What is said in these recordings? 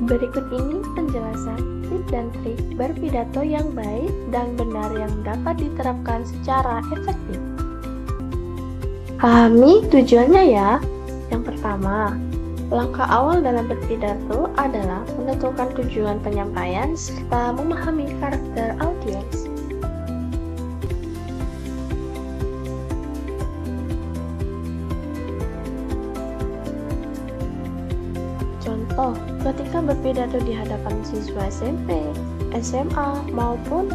Berikut ini penjelasan tips dan trik berpidato yang baik dan benar yang dapat diterapkan secara efektif. Pahami tujuannya ya. Yang pertama, langkah awal dalam berpidato adalah menentukan tujuan penyampaian serta memahami karakter audiens. Contoh, ketika berpidato di hadapan siswa SMP, SMA, maupun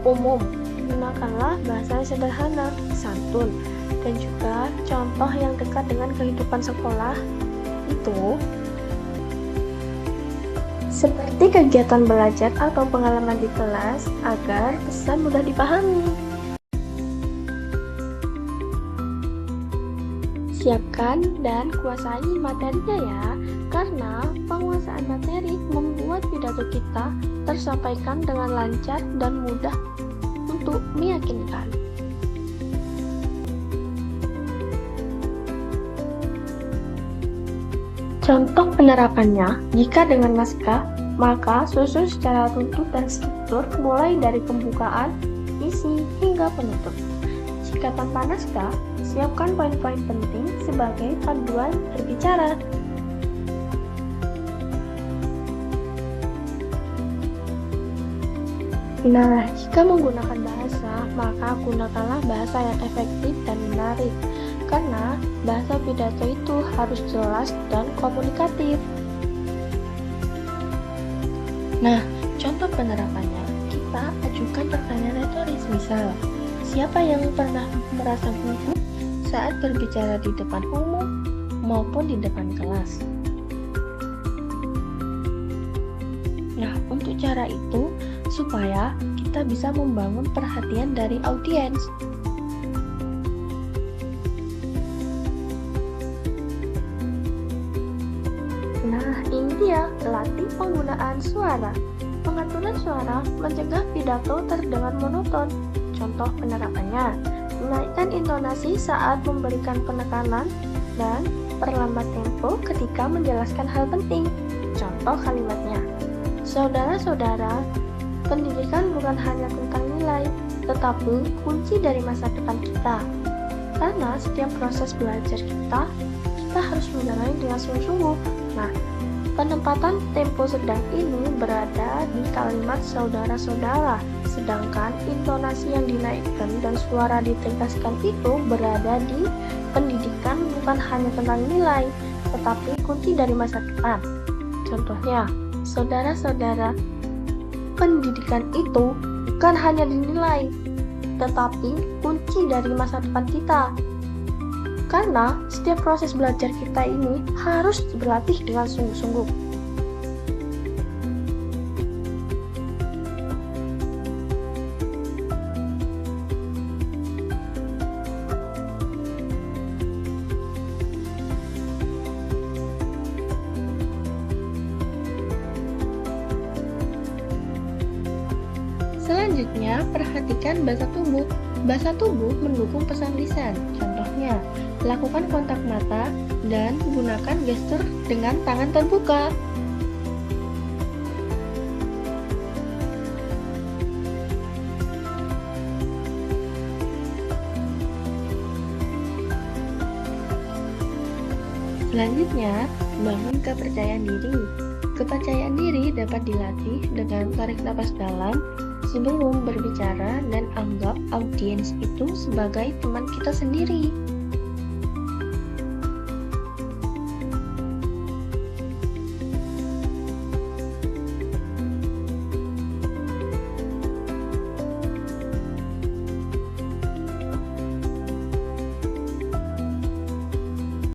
umum, gunakanlah bahasa sederhana, santun, dan juga contoh yang dekat dengan kehidupan sekolah itu seperti kegiatan belajar atau pengalaman di kelas agar pesan mudah dipahami. Siapkan dan kuasai materinya ya, karena penguasaan materi membuat pidato kita tersampaikan dengan lancar dan mudah untuk meyakinkan. Contoh penerapannya, jika dengan naskah, maka susun secara runtut dan struktur mulai dari pembukaan, isi, hingga penutup. Jika tanpa naskah, siapkan poin-poin penting sebagai panduan berbicara. Nah, jika menggunakan bahasa, maka gunakanlah bahasa yang efektif dan menarik, karena bahasa pidato itu harus jelas dan komunikatif. Nah, contoh penerapannya, kita ajukan pertanyaan retoris, misal, siapa yang pernah merasa gugup saat berbicara di depan umum maupun di depan kelas? Nah, untuk cara itu, supaya kita bisa membangun perhatian dari audiens. Nah, ini dia latih penggunaan suara. Pengaturan suara mencegah pidato terdengar monoton. Contoh penerapannya, menaikkan intonasi saat memberikan penekanan dan perlambat tempo ketika menjelaskan hal penting. Contoh kalimatnya, saudara-saudara, pendidikan bukan hanya tentang nilai, tetapi kunci dari masa depan kita. Karena setiap proses belajar kita harus menjalani dengan sungguh-sungguh. Nah, penempatan tempo sedang ini berada di kalimat saudara-saudara, sedangkan intonasi yang dinaikkan dan suara ditegaskan itu berada di pendidikan bukan hanya tentang nilai, tetapi kunci dari masa depan. Contohnya, saudara-saudara, pendidikan itu bukan hanya dinilai, tetapi kunci dari masa depan kita. Karena setiap proses belajar kita ini harus berlatih dengan sungguh-sungguh. Selanjutnya, perhatikan bahasa tubuh. Bahasa tubuh mendukung pesan lisan. Contohnya, lakukan kontak mata dan gunakan gestur dengan tangan terbuka. Selanjutnya, bangun kepercayaan diri. Kepercayaan diri dapat dilatih dengan tarik napas dalam sebelum berbicara dan anggap audiens itu sebagai teman kita sendiri.